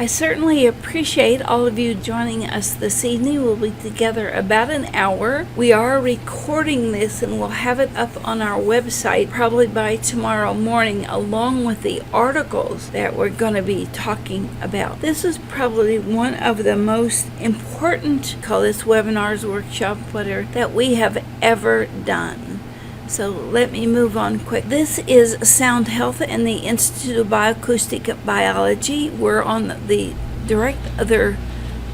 I certainly appreciate all of you joining us this evening. We'll be together about an hour. We are recording this and we'll have it up on our website probably by tomorrow morning, along with the articles that we're going to be talking about. This is probably one of the most important, call this webinars, workshop, whatever, that we have ever done. So let me move on quick. This is Sound Health and the Institute of Bioacoustic Biology. We're on the direct other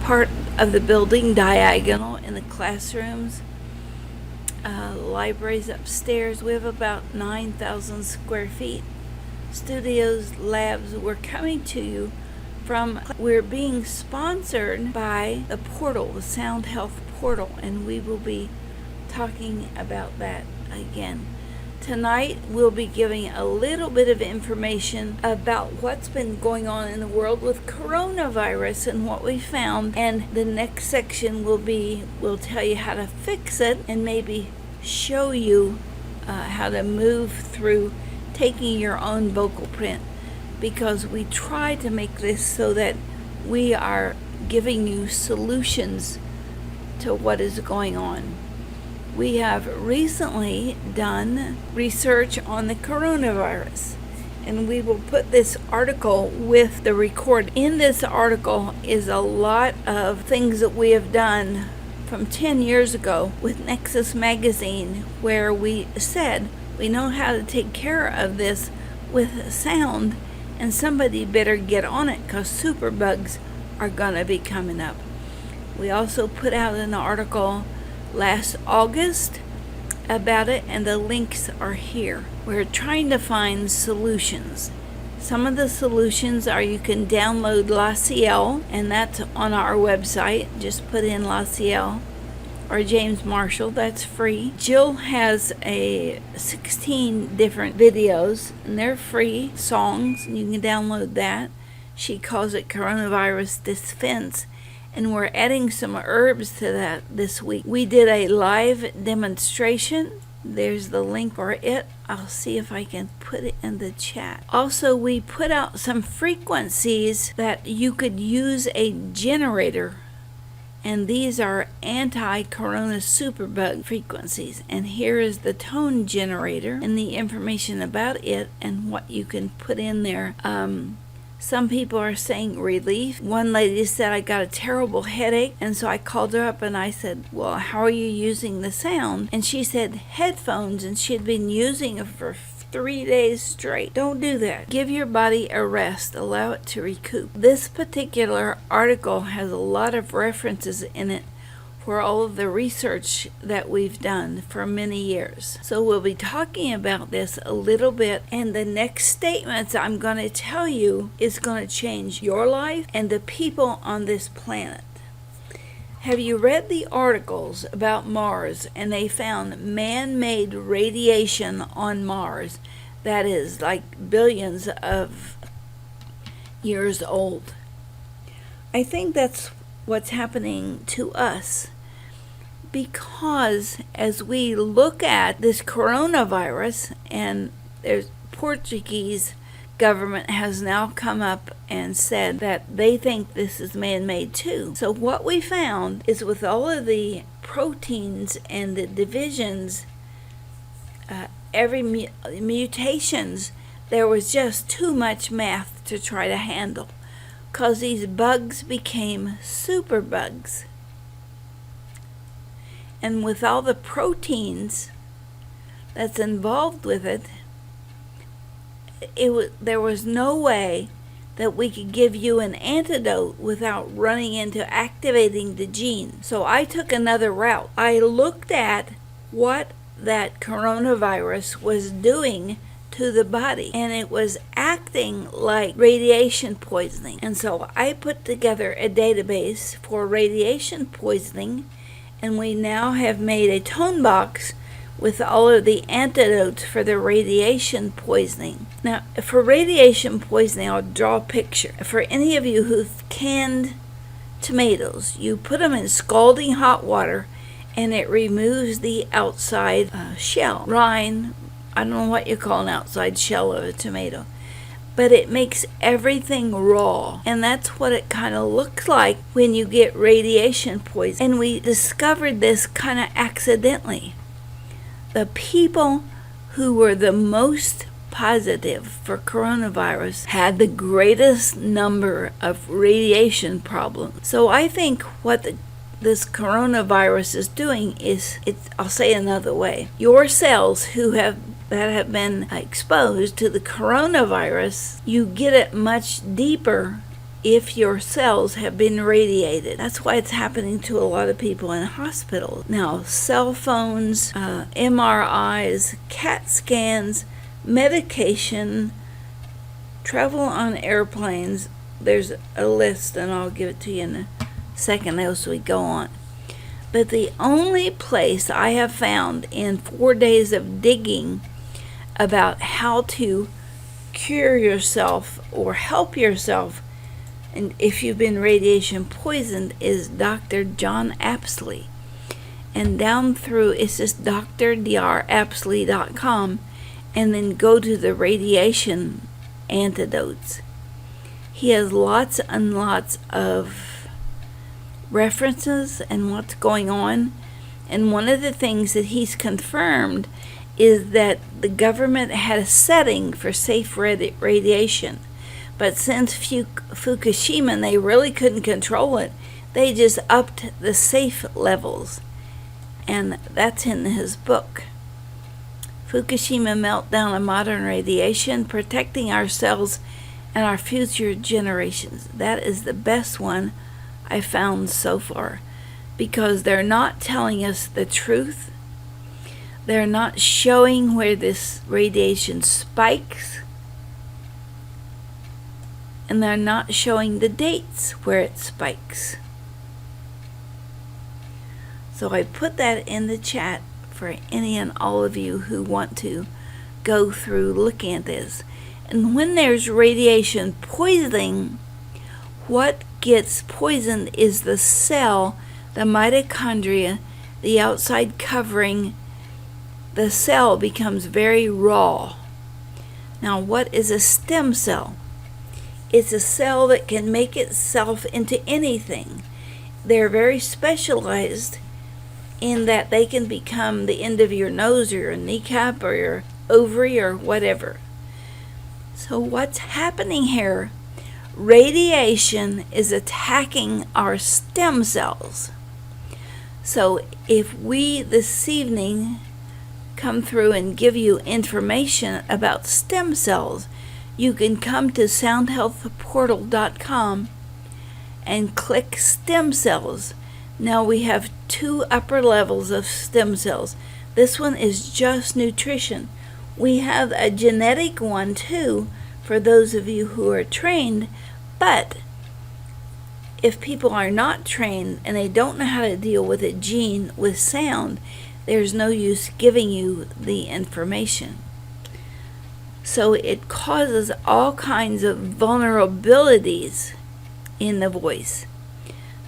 part of the building, diagonal, in the classrooms, libraries upstairs. We have about 9,000 square feet. Studios, labs. We're coming to you from, we're being sponsored by the portal, the Sound Health portal, and we will be talking about that again. Tonight we'll be giving a little bit of information about what's been going on in the world with coronavirus and what we found, and the next section we'll tell you how to fix it and maybe show you how to move through taking your own vocal print, because we try to make this so that we are giving you solutions to what is going on. We have recently done research on the coronavirus, and we will put this article with the recording. In this article is a lot of things that we have done from 10 years ago with Nexus magazine, where we said we know how to take care of this with sound, and somebody better get on it because superbugs are going to be coming up. We also put out an article last August about it, and the links are here. We're trying to find solutions. Some of the solutions are you can download La Ciel, and that's on our website. Just put in La Ciel or James Marshall, that's free. Jill has 16 different videos, and they're free songs, and you can download that. She calls it Coronavirus Defense, and we're adding some herbs to that this week. We did a live demonstration. There's the link for it. I'll see if I can put it in the chat. Also, we put out some frequencies that you could use a generator, and these are anti-corona superbug frequencies. And here is the tone generator and the information about it and what you can put in there. Some people are saying relief. One lady said, I got a terrible headache, and so I called her up and I said, well, how are you using the sound? And she said headphones, and she had been using it for 3 days straight. Don't do that. Give your body a rest. Allow it to recoup. This particular article has a lot of references in it for all of the research that we've done for many years. So we'll be talking about this a little bit, and the next statements I'm going to tell you is going to change your life and the people on this planet. Have you read the articles about Mars, and they found man-made radiation on Mars that is like billions of years old? I think that's what's happening to us, because as we look at this coronavirus, and there's Portuguese government has now come up and said that they think this is man-made too. So what we found is with all of the proteins and the divisions, every mutations, there was just too much math to try to handle, because these bugs became super bugs. And with all the proteins that's involved with it, there was no way that we could give you an antidote without running into activating the gene. So I took another route. I looked at what that coronavirus was doing to the body, and it was acting like radiation poisoning. And so I put together a database for radiation poisoning, and we now have made a tone box with all of the antidotes for the radiation poisoning. Now, for radiation poisoning, I'll draw a picture. For any of you who've canned tomatoes, you put them in scalding hot water, and it removes the outside shell, rind. I don't know what you call an outside shell of a tomato. but it makes everything raw. And that's what it kind of looks like when you get radiation poisoning. And we discovered this kind of accidentally. The people who were the most positive for coronavirus had the greatest number of radiation problems. So I think what this coronavirus is doing is, I'll say another way, your cells that have been exposed to the coronavirus, you get it much deeper if your cells have been radiated. That's why it's happening to a lot of people in hospitals. Now, cell phones, MRIs, CAT scans, medication, travel on airplanes, there's a list, and I'll give it to you in a second as we go on. But the only place I have found in 4 days of digging about how to cure yourself or help yourself, and if you've been radiation poisoned, is Dr. John Apsley. And down through, it's just drdrapsley.com, and then go to the radiation antidotes. He has lots and lots of references and what's going on. And one of the things that he's confirmed is that the government had a setting for safe radiation. But since Fukushima, they really couldn't control it. They just upped the safe levels. And that's in his book. Fukushima Meltdown of Modern Radiation, Protecting Ourselves and Our Future Generations. That is the best one I found so far, because they're not telling us the truth. They're not showing where this radiation spikes. And they're not showing the dates where it spikes. So I put that in the chat for any and all of you who want to go through looking at this. And when there's radiation poisoning, what gets poisoned is the cell, the mitochondria, the outside covering. The cell becomes very raw. Now, what is a stem cell? It's a cell that can make itself into anything. They're very specialized in that they can become the end of your nose or your kneecap or your ovary or whatever. So what's happening here? Radiation is attacking our stem cells. So if we this evening come through and give you information about stem cells, you can come to soundhealthportal.com and click stem cells. Now we have 2 upper levels of stem cells. This one is just nutrition. We have a genetic one too, for those of you who are trained, but if people are not trained and they don't know how to deal with a gene with sound, there's no use giving you the information. So it causes all kinds of vulnerabilities in the voice.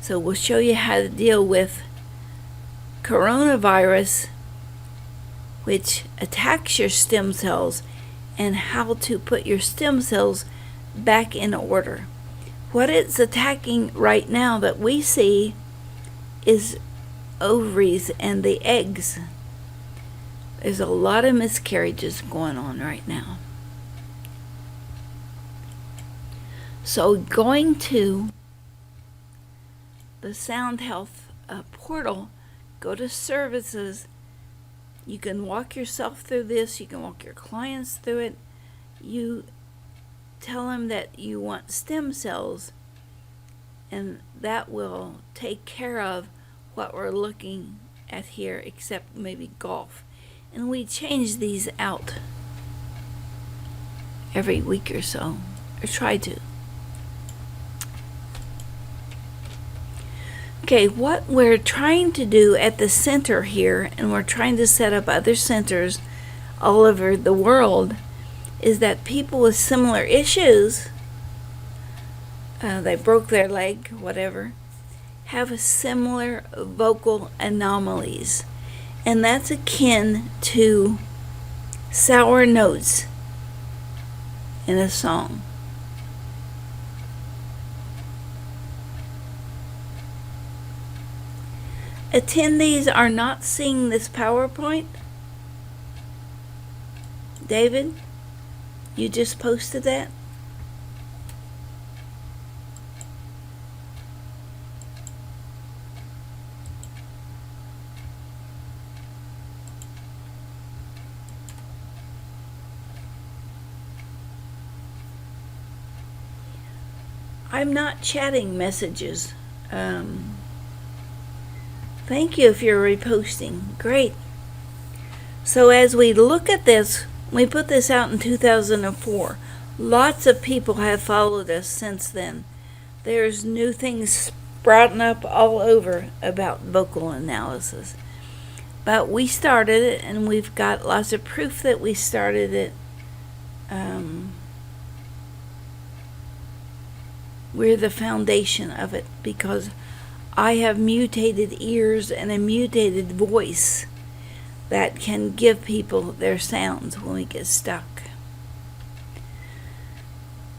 So we'll show you how to deal with coronavirus, which attacks your stem cells, and how to put your stem cells back in order. What it's attacking right now that we see is ovaries and the eggs. There's a lot of miscarriages going on right now. So going to the Sound Health portal, go to services. You can walk yourself through this. You can walk your clients through it. You tell them that you want stem cells, and that will take care of what we're looking at here, except maybe golf. And we change these out every week or so, or try to. Okay, what we're trying to do at the center here, and we're trying to set up other centers all over the world, is that people with similar issues, they broke their leg, whatever, have a similar vocal anomalies. And that's akin to sour notes in a song. Attendees are not seeing this PowerPoint. David, you just posted that? I'm not chatting messages. Thank you if you're reposting. Great. So as we look at this, we put this out in 2004. Lots of people have followed us since then. There's new things sprouting up all over about vocal analysis. But we started it, and we've got lots of proof that we started it. We're the foundation of it because I have mutated ears and a mutated voice that can give people their sounds when we get stuck.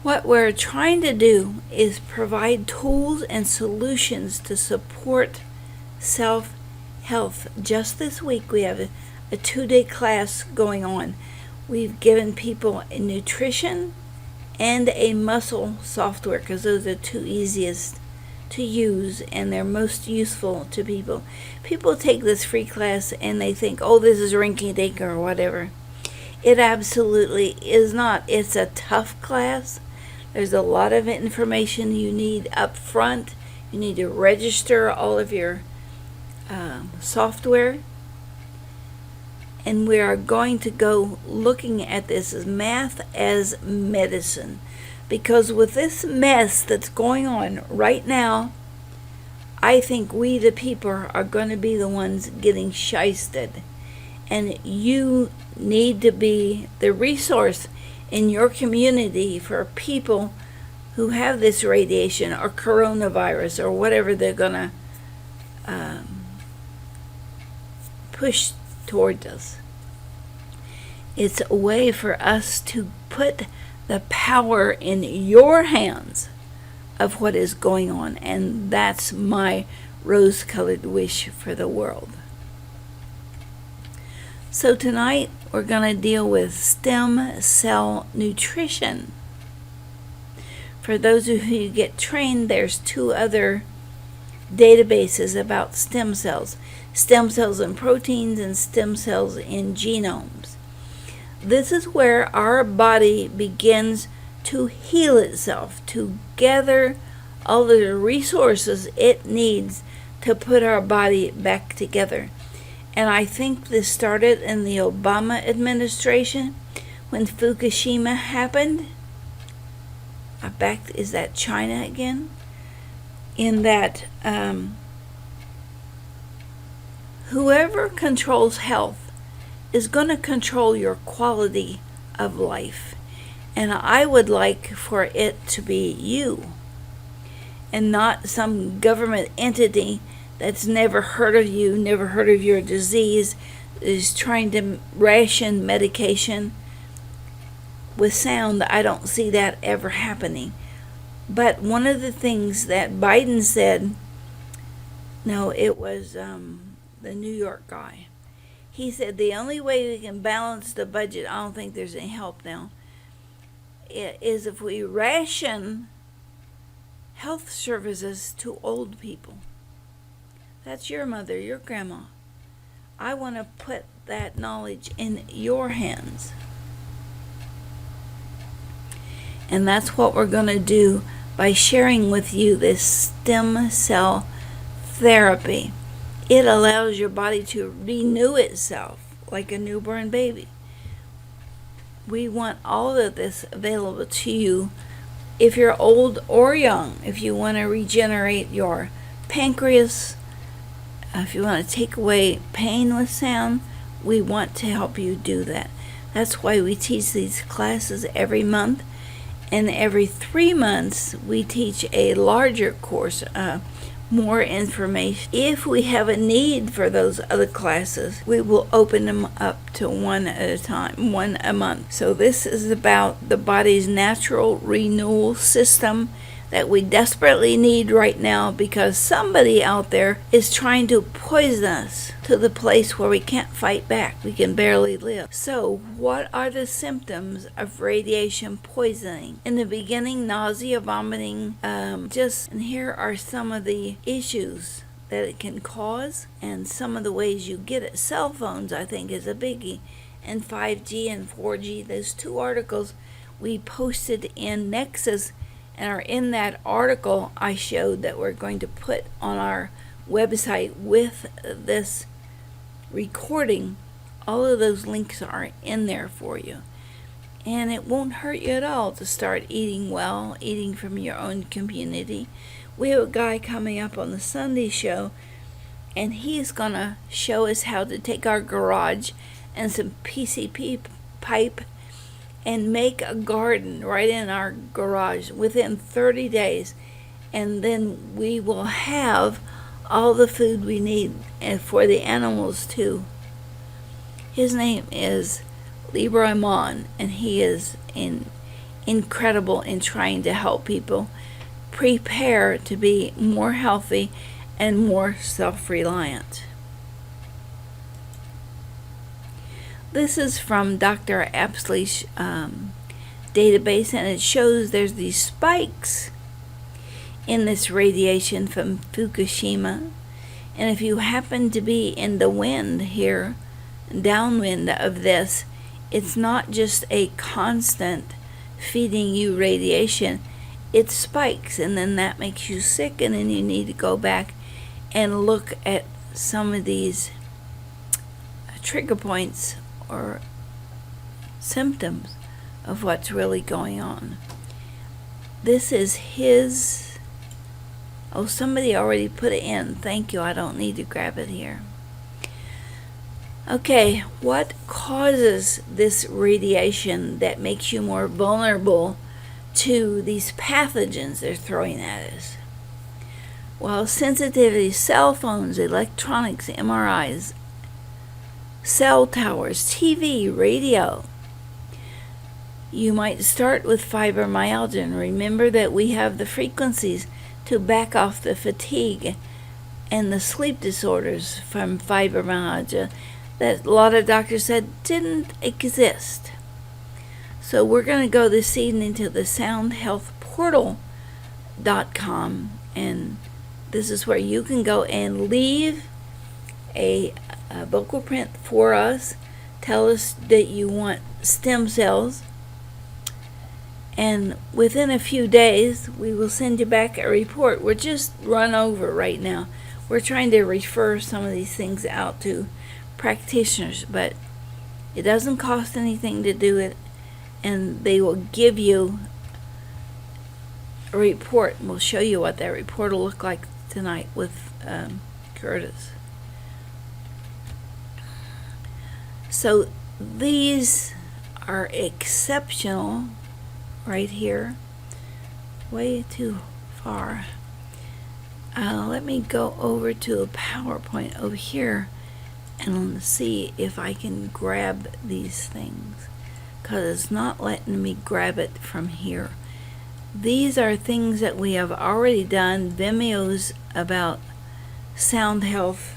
What we're trying to do is provide tools and solutions to support self-health. Just this week we have a 2-day class going on. We've given people a nutrition and a muscle software because those are the two easiest to use and they're most useful to people. People take this free class and they think, oh, this is rinky-dink or whatever. It absolutely is not. It's a tough class. There's a lot of information you need up front. You need to register all of your software. And we are going to go looking at this as math as medicine. Because with this mess that's going on right now, I think we the people are going to be the ones getting shysted. And you need to be the resource in your community for people who have this radiation or coronavirus or whatever they're going to push towards us. It's a way for us to put the power in your hands of what is going on, and that's my rose-colored wish for the world. So tonight we're going to deal with stem cell nutrition. For those of you who get trained, there's 2 other databases about stem cells in proteins and stem cells in genomes. This is where our body begins to heal itself, to gather all the resources it needs to put our body back together. And I think this started in the Obama administration when Fukushima happened. Is that China again? In that whoever controls health is going to control your quality of life. And I would like for it to be you and not some government entity that's never heard of you, never heard of your disease, is trying to ration medication with sound. I don't see that ever happening. But one of the things that Biden said, no, it was the New York guy. He said the only way we can balance the budget, I don't think there's any help now, is if we ration health services to old people. That's your mother, your grandma. I want to put that knowledge in your hands. And that's what we're going to do by sharing with you this stem cell therapy. It allows your body to renew itself like a newborn baby. We want all of this available to you if you're old or young. If you want to regenerate your pancreas, if you want to take away pain with sound, we want to help you do that. That's why we teach these classes every month. And every 3 months, we teach a larger course, more information. If we have a need for those other classes, we will open them up to one at a time, one a month. So this is about the body's natural renewal system that we desperately need right now, because somebody out there is trying to poison us to the place where we can't fight back. We can barely live. So what are the symptoms of radiation poisoning? In the beginning, nausea, vomiting, and here are some of the issues that it can cause and some of the ways you get it. Cell phones, I think, is a biggie, and 5G and 4G. Those two articles we posted in Nexus and are in that article I showed that we're going to put on our website with this recording. All of those links are in there for you. And it won't hurt you at all to start eating well, eating from your own community. We have a guy coming up on the Sunday show, and he's going to show us how to take our garage and some PCP pipe and make a garden right in our garage within 30 days. And then we will have all the food we need, and for the animals too. His name is Leroy Mon, and he is incredible in trying to help people prepare to be more healthy and more self-reliant. This is from Dr. Apsley's database, and it shows there's these spikes in this radiation from Fukushima. And if you happen to be in the wind here, downwind of this, it's not just a constant feeding you radiation. It spikes, and then that makes you sick, and then you need to go back and look at some of these trigger points or symptoms of what's really going on. This is his. Oh, somebody already put it in. Thank you. I don't need to grab it here. Okay, what causes this radiation that makes you more vulnerable to these pathogens they're throwing at us? Well, sensitivity, cell phones, electronics, MRIs, cell towers, TV, radio. You might start with fibromyalgia, and remember that we have the frequencies to back off the fatigue and the sleep disorders from fibromyalgia that a lot of doctors said didn't exist. So we're going to go this evening to the soundhealthportal.com, and this is where you can go and leave a vocal print for us. Tell us that you want stem cells, and within a few days we will send you back a report. We're just run over right now. We're trying to refer some of these things out to practitioners, but it doesn't cost anything to do it, and they will give you a report, and we'll show you what that report will look like tonight with Curtis. So these are exceptional right here. Way too far. Let me go over to a PowerPoint over here and see if I can grab these things, because it's not letting me grab it from here. These are things that we have already done, Vimeos about sound health.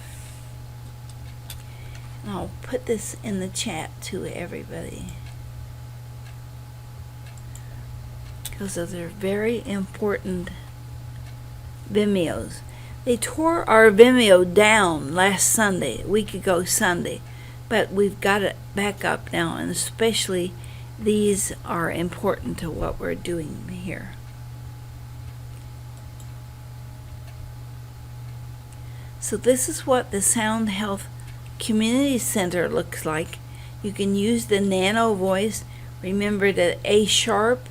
And I'll put this in the chat to everybody, because those are very important Vimeos. They tore our Vimeo down last Sunday, a week ago Sunday, but we've got it back up now, and especially these are important to what we're doing here. So this is what the Sound Health Community Center looks like. You can use the nano voice. Remember that A sharp,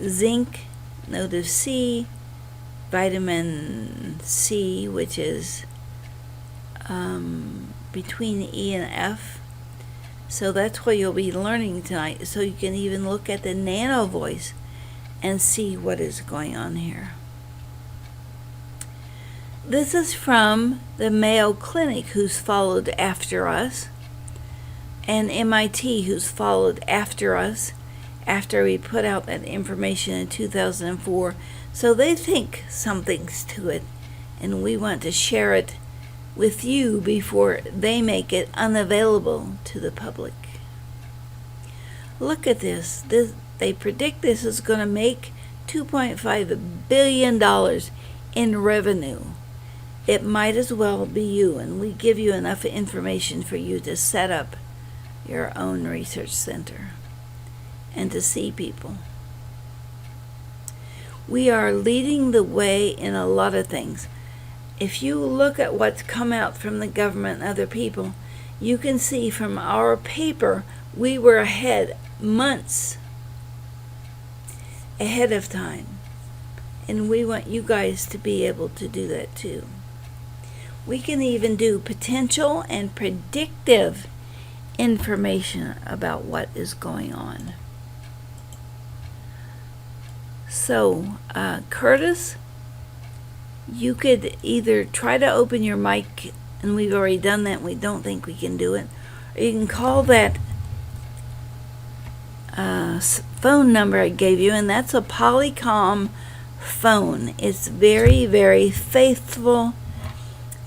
zinc, note of C, vitamin C, which is between E and F. So that's what you'll be learning tonight. So you can even look at the nano voice and see what is going on here. This is from the Mayo Clinic, who's followed after us, and MIT, who's followed after us after we put out that information in 2004. So they think something's to it, and we want to share it with you before they make it unavailable to the public. Look at this. They predict this is going to make $2.5 billion in revenue. It might as well be you, and we give you enough information for you to set up your own research center and to see people. We are leading the way in a lot of things. If you look at what's come out from the government and other people, you can see from our paper we were ahead, months ahead of time. And we want you guys to be able to do that too. We can even do potential and predictive information about what is going on. So, Curtis, you could either try to open your mic, and we've already done that, and we don't think we can do it, or you can call that phone number I gave you, and that's a Polycom phone. It's very, very faithful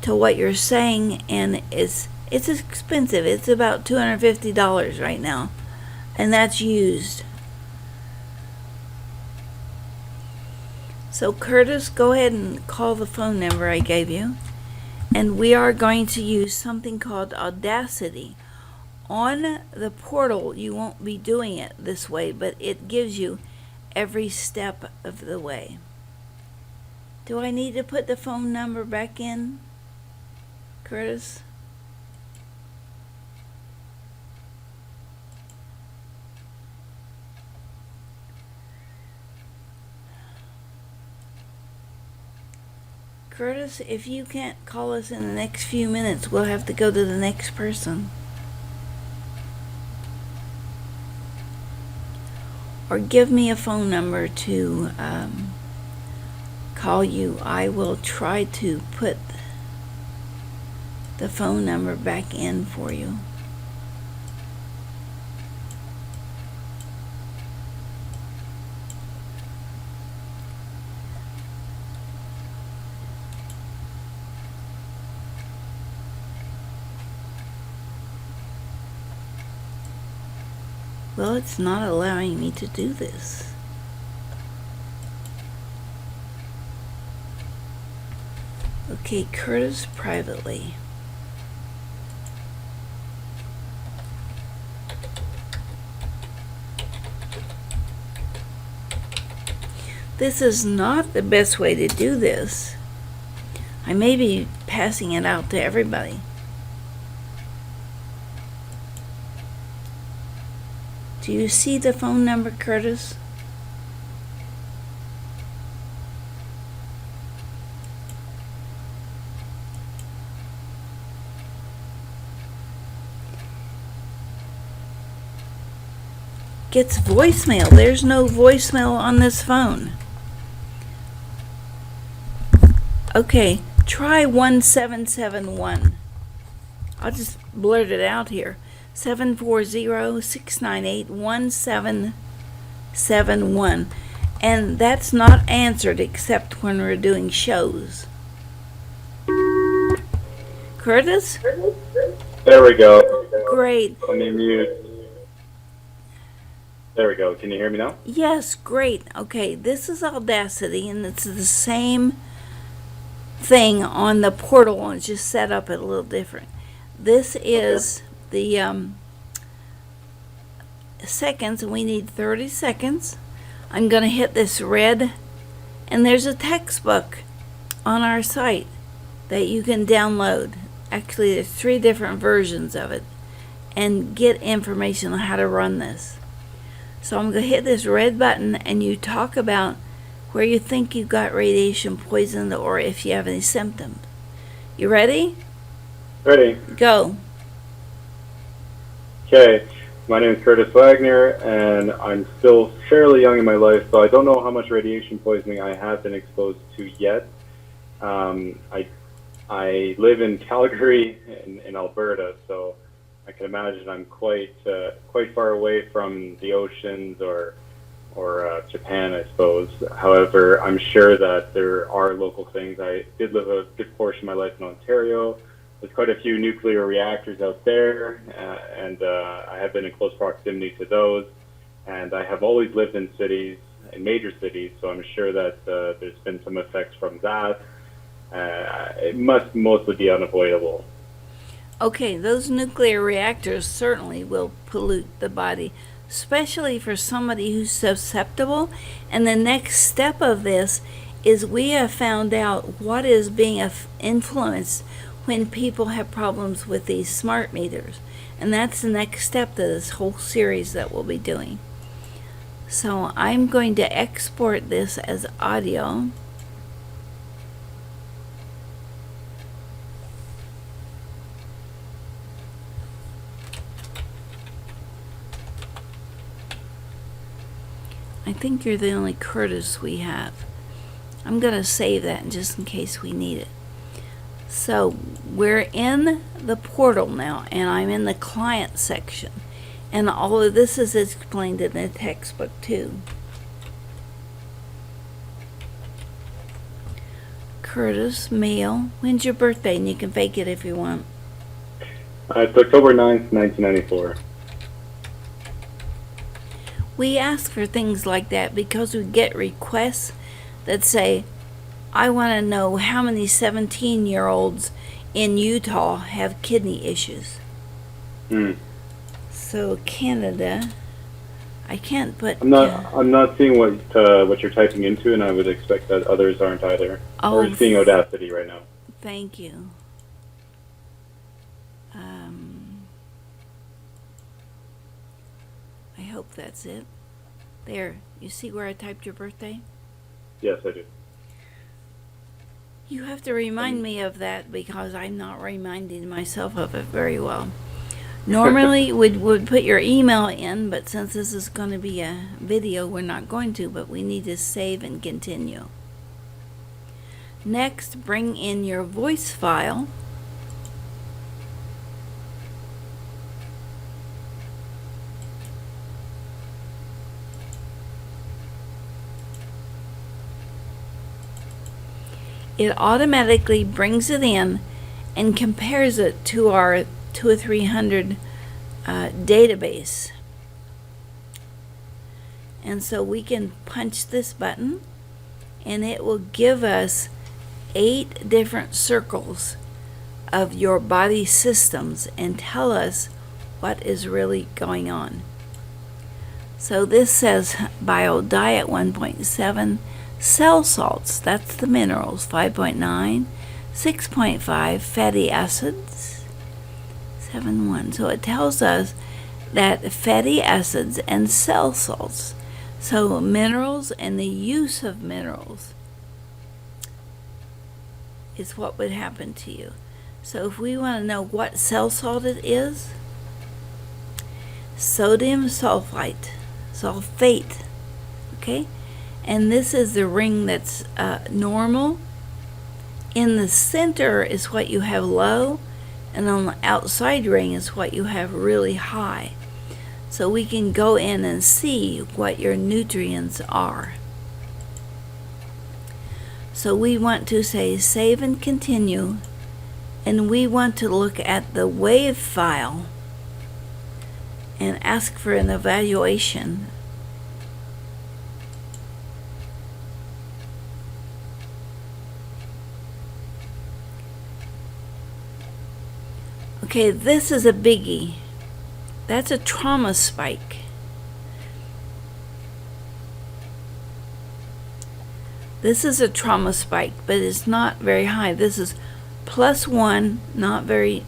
to what you're saying, and it's expensive. It's about $250 right now, and that's used. So Curtis, go ahead and call the phone number I gave you, and we are going to use something called Audacity. On the portal, you won't be doing it this way, but it gives you every step of the way. Do I need to put the phone number back in, Curtis? Curtis, if you can't call us in the next few minutes, we'll have to go to the next person. Or give me a phone number to call you. I will try to put the phone number back in for you. Well, it's not allowing me to do this. Okay, Curtis privately. This is not the best way to do this. I may be passing it out to everybody. Do you see the phone number, Curtis? Gets voicemail. There's no voicemail on this phone. Okay, try 1771. I'll just blurt it out here. 740-698-1771. And that's not answered except when we're doing shows. Curtis? There we go. Great. Let me mute. There we go. Can you hear me now? Yes, great. Okay, this is Audacity, and it's the same thing on the portal, and it's just set up a little different. This is the seconds, and we need 30 seconds. I'm going to hit this red, and there's a textbook on our site that you can download. Actually, there's 3 different versions of it, and get information on how to run this. So I'm going to hit this red button, and you talk about where you think you got radiation poisoned or if you have any symptoms. You ready? Ready. Go. Okay. My name is Curtis Wagner, and I'm still fairly young in my life, so I don't know how much radiation poisoning I have been exposed to yet. I live in Calgary in Alberta, so I can imagine I'm quite far away from the oceans or Japan, I suppose. However, I'm sure that there are local things. I did live a good portion of my life in Ontario. There's quite a few nuclear reactors out there, and I have been in close proximity to those. And I have always lived in cities, in major cities, so I'm sure that there's been some effects from that. It must mostly be unavoidable. Okay, those nuclear reactors certainly will pollute the body, especially for somebody who's susceptible. And the next step of this is we have found out what is being influenced when people have problems with these smart meters. And that's the next step to this whole series that we'll be doing. So I'm going to export this as audio. I think you're the only Curtis we have. I'm going to save that just in case we need it. So we're in the portal now, and I'm in the client section. And all of this is explained in the textbook too. Curtis, male. When's your birthday? And you can fake it if you want. It's October 9th, 1994. We ask for things like that because we get requests that say, I want to know how many 17-year-olds in Utah have kidney issues. So Canada, I can't put. I'm not seeing what you're typing into, and I would expect that others aren't either. We're seeing Audacity right now. Thank you. I hope that's it. There, you see where I typed your birthday? Yes, I do. You have to remind me of that because I'm not reminding myself of it very well. Normally, we would put your email in, but since this is going to be a video, we're not going to, but we need to save and continue. Next, bring in your voice file. It automatically brings it in and compares it to our 200 or 300 database. And so we can punch this button and it will give us 8 different circls of your body systems and tell us what is really going on. So this says biodiet 1.7, cell salts, that's the minerals, 5.9, 6.5, fatty acids, 7.1. So it tells us that fatty acids and cell salts, so minerals and the use of minerals is what would happen to you. So if we want to know what cell salt it is, sodium sulfate, okay? And this is the ring that's normal. In the center is what you have low, and on the outside ring is what you have really high. So we can go in and see what your nutrients are. So we want to say save and continue, and we want to look at the WAV file and ask for an evaluation. Okay, this is a biggie. That's a trauma spike. This is a trauma spike, but it's not very high. This is +1, not very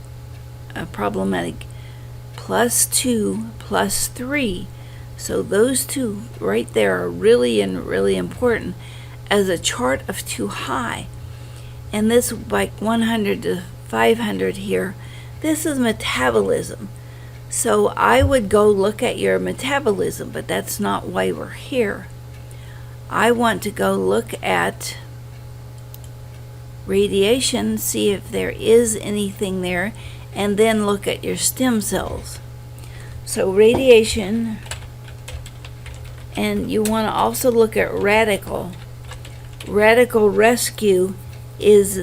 problematic. +2, +3. So those two right there are really important as a chart of too high. And this like 100 to 500 here, this is metabolism. So I would go look at your metabolism, but that's not why we're here. I want to go look at radiation, see if there is anything there, and then look at your stem cells. So radiation, and you want to also look at radical. Radical rescue is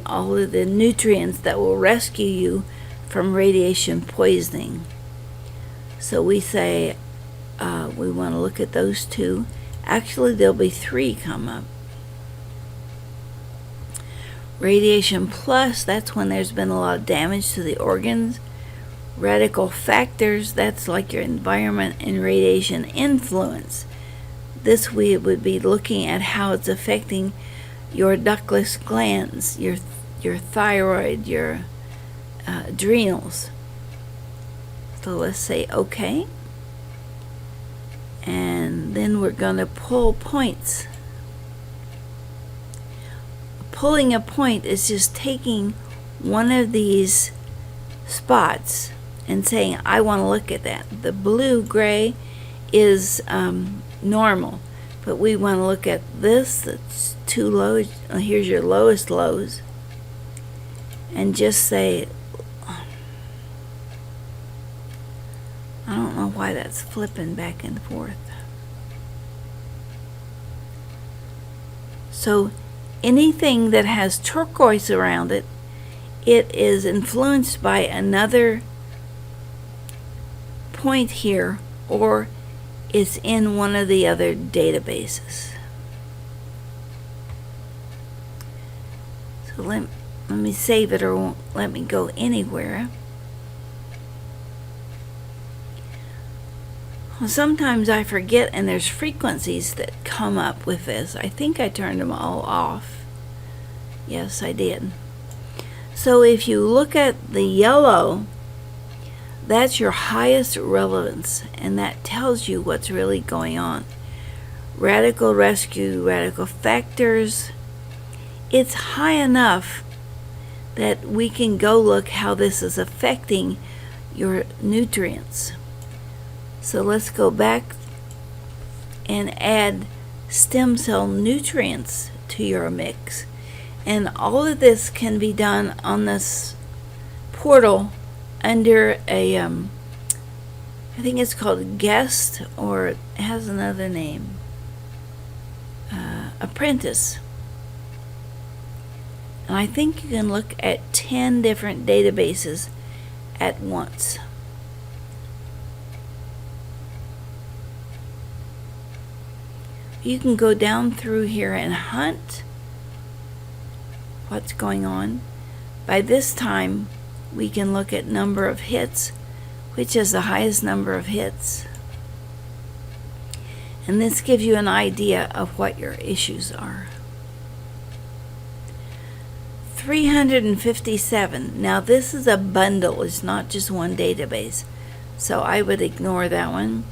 all of the nutrients that will rescue you from radiation poisoning. So we say we want to look at those two. Actually, there'll be three come up. Radiation plus, that's when there's been a lot of damage to the organs. Radical factors, that's like your environment and radiation influence. This we would be looking at how it's affecting your ductless glands, your thyroid, your adrenals. So let's say okay. And then we're going to pull points. Pulling a point is just taking one of these spots and saying, I want to look at that. The blue-gray is normal, but we want to look at this that's too low. Here's your lowest lows. And just say, I don't know why that's flipping back and forth. So anything that has turquoise around it, it is influenced by another point here, or it's in one of the other databases. So let me save it, or it won't let me go anywhere. Well, sometimes I forget, and there's frequencies that come up with this. I think I turned them all off. Yes, I did. So if you look at the yellow, that's your highest relevance, and that tells you what's really going on. Radical rescue, radical factors, it's high enough that we can go look how this is affecting your nutrients. So let's go back and add stem cell nutrients to your mix. And all of this can be done on this portal under a, I think it's called guest, or it has another name, apprentice. And I think you can look at 10 different databases at once. You can go down through here and hunt what's going on. By this time, we can look at number of hits, which is the highest number of hits. And this gives you an idea of what your issues are. 357. Now this is a bundle, it's not just one database. So I would ignore that one.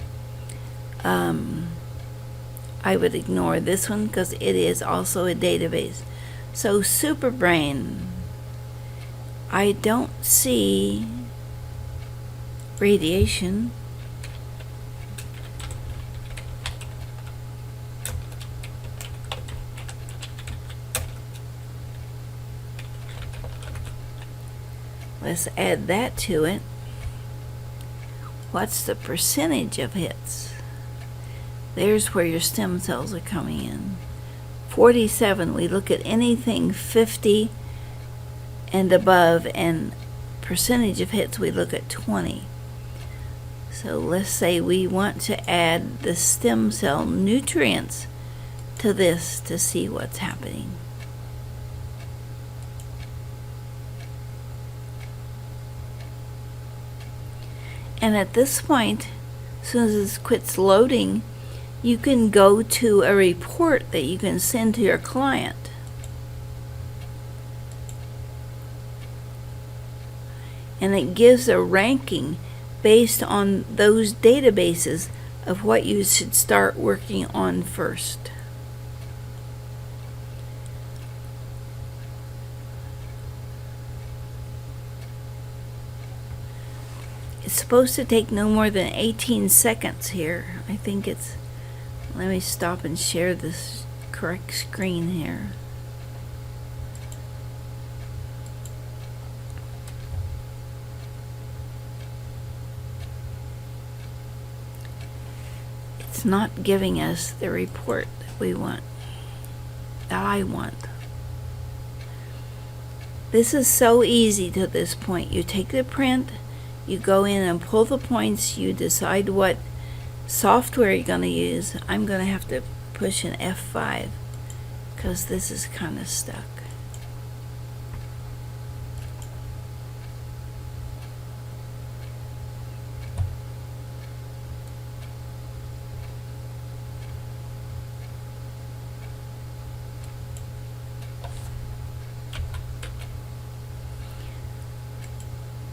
I would ignore this one because it is also a database. So Superbrain, I don't see radiation. Let's add that to it. What's the percentage of hits? There's where your stem cells are coming in. 47, we look at anything 50 and above, and percentage of hits we look at 20. So let's say we want to add the stem cell nutrients to this to see what's happening. And at this point, as soon as this quits loading, you can go to a report that you can send to your client. And it gives a ranking based on those databases of what you should start working on first. It's supposed to take no more than 18 seconds here. I think it's, let me stop and share this correct screen here. not giving us the report that we want, that I want. This is so easy to this point. You take the print, you go in and pull the points, you decide what software you're going to use. I'm going to have to push an F5 because this is kind of stuck.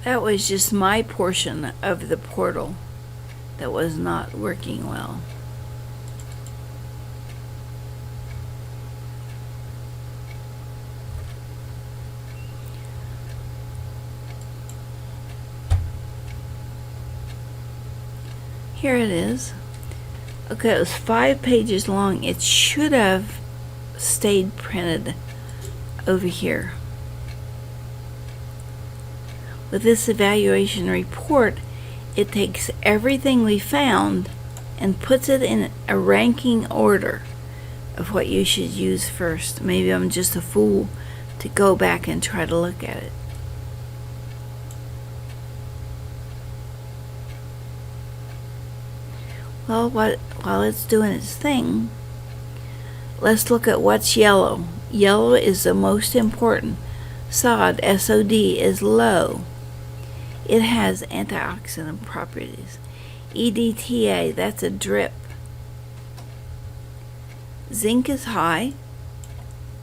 That was just my portion of the portal that was not working well. Here it is. Okay, it was 5 pages long. It should have stayed printed over here. With this evaluation report, it takes everything we found and puts it in a ranking order of what you should use first. Maybe I'm just a fool to go back and try to look at it. Well, while it's doing its thing, let's look at what's yellow. Yellow is the most important. SOD, S-O-D, is low. It has antioxidant properties. EDTA, that's a drip. Zinc is high.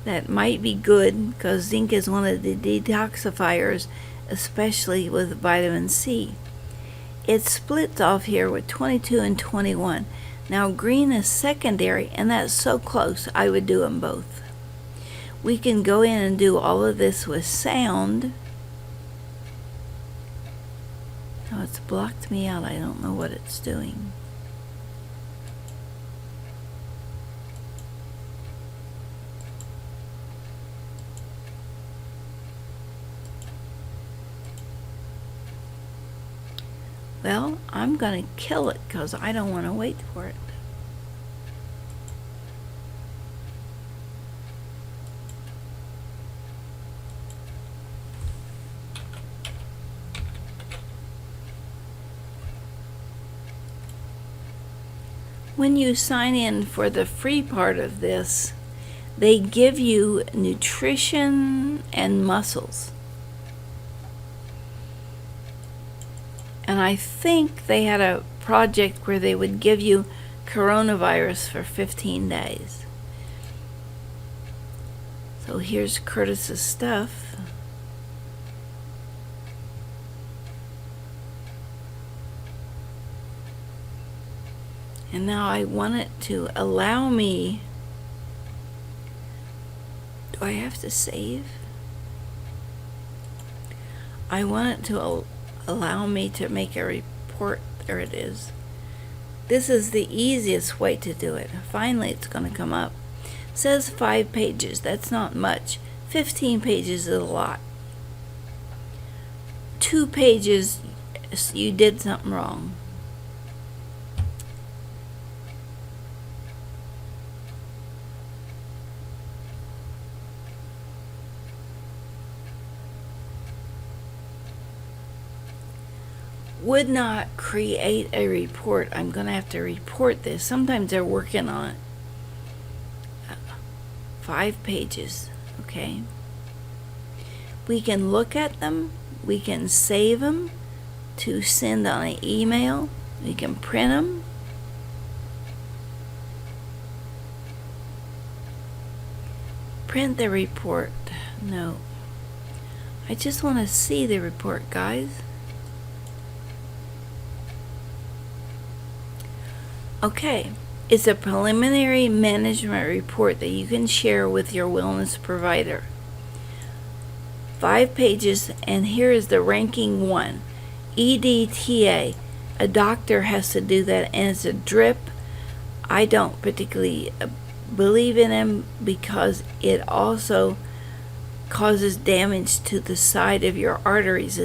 That might be good because zinc is one of the detoxifiers, especially with vitamin C. It splits off here with 22 and 21. Now green is secondary, and that's so close, I would do them both. We can go in and do all of this with sound. Oh, it's blocked me out. I don't know what it's doing. Well, I'm going to kill it because I don't want to wait for it. When you sign in for the free part of this, they give you nutrition and muscles. And I think they had a project where they would give you coronavirus for 15 days. So here's Curtis's stuff. And now I want it to allow me. Do I have to save? I want it to allow me to make a report. There it is. This is the easiest way to do it. Finally, it's going to come up. It says 5 pages. That's not much. 15 pages is a lot. 2 pages, you did something wrong. Would not create a report. I'm going to have to report this. Sometimes they're working on it. 5 pages, okay? We can look at them. We can save them to send on an email. We can print them. Print the report. No. I just want to see the report, guys. Okay, it's a preliminary management report that you can share with your wellness provider. 5 pages, and here is the ranking 1. EDTA. A doctor has to do that, and it's a drip. I don't particularly believe in them because it also causes damage to the side of your arteries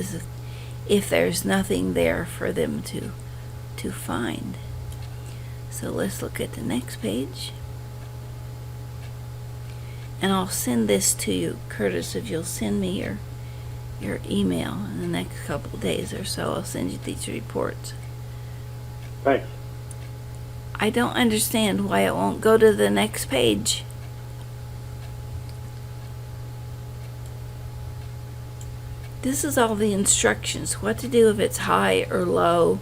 if there's nothing there for them to find. So let's look at the next page. And I'll send this to you, Curtis, if you'll send me your email in the next couple of days or so. I'll send you these reports. Thanks. I don't understand why it won't go to the next page. This is all the instructions, what to do if it's high or low,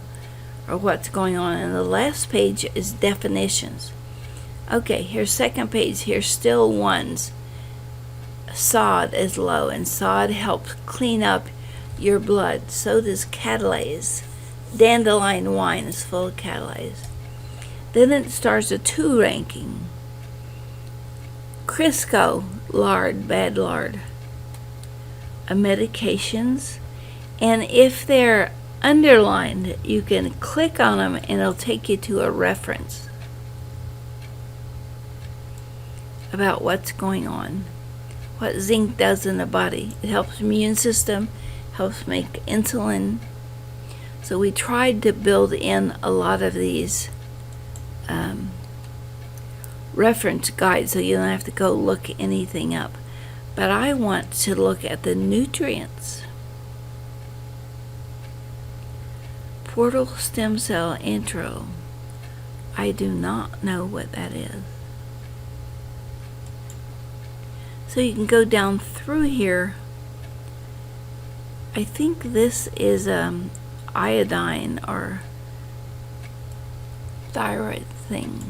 or what's going on. And the last page is definitions. Okay, here's second page. Here's still ones. Sod is low, and sod helps clean up your blood. So does catalase. Dandelion wine is full of catalase. Then it starts a 2 ranking. Crisco, lard, bad lard. Medications. And if they're underlined, you can click on them and it'll take you to a reference about what's going on, what zinc does in the body. It helps the immune system, helps make insulin. So we tried to build in a lot of these reference guides so you don't have to go look anything up. But I want to look at the nutrients. Portal stem cell intro. I do not know what that is. So you can go down through here. I think this is iodine or thyroid thing.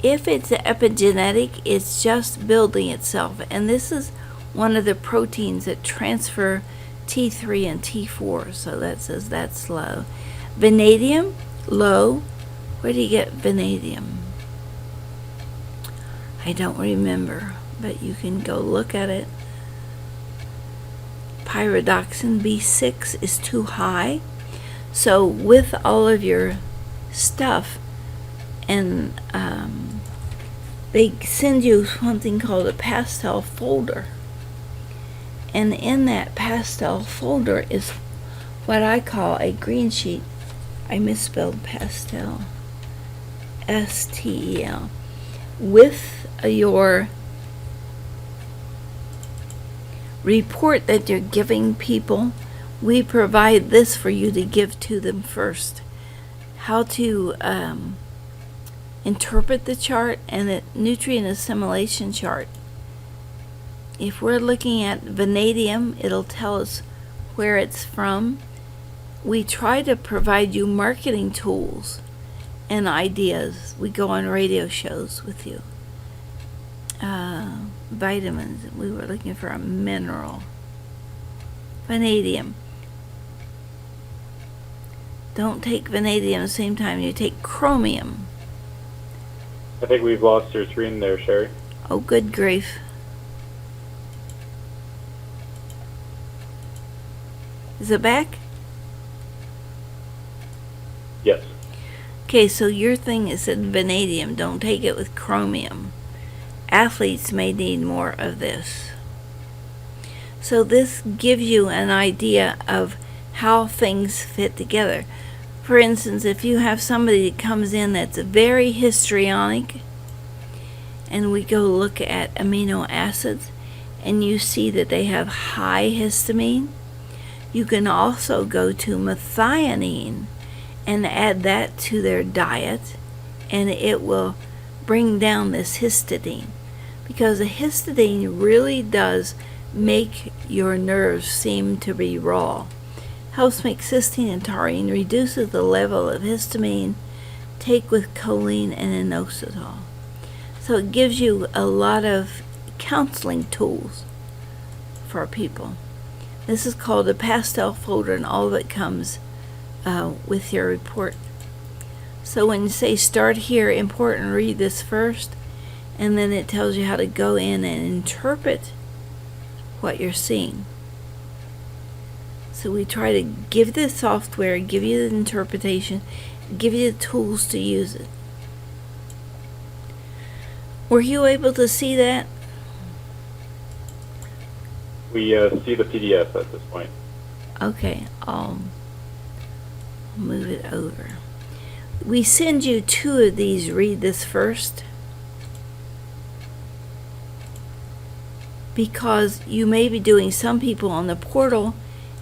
If it's epigenetic, it's just building itself. And this is one of the proteins that transfer T3 and T4. So that says that's low. Vanadium, low. Where do you get vanadium? I don't remember, but you can go look at it. Pyridoxine B6 is too high. So with all of your stuff, and they send you something called a pastel folder. And in that pastel folder is what I call a green sheet. I misspelled pastel. STEL. With your report that you're giving people, we provide this for you to give to them first. How to interpret the chart and the nutrient assimilation chart. If we're looking at vanadium, it'll tell us where it's from. We try to provide you marketing tools and ideas. We go on radio shows with you. Vitamins, we were looking for a mineral. Vanadium. Don't take vanadium at the same time you take chromium. I think we've lost your screen there, Sharry. Oh, good grief. Is it back? Yes. Okay, so your thing is said vanadium. Don't take it with chromium. Athletes may need more of this. So this gives you an idea of how things fit together. For instance, if you have somebody that comes in that's very histrionic, and we go look at amino acids, and you see that they have high histamine, you can also go to methionine and add that to their diet, and it will bring down this histidine. Because the histidine really does make your nerves seem to be raw. Helps make cysteine and taurine, reduces the level of histamine, take with choline and inositol. So it gives you a lot of counseling tools for people. This is called a pastel folder, and all of it comes with your report. So when you say start here, important, read this first, and then it tells you how to go in and interpret what you're seeing. So we try to give the software, give you the interpretation, give you the tools to use it. Were you able to see that? We see the PDF at this point. Okay, I'll move it over. We send you 2 of these. Read this first, because you may be doing some people on the portal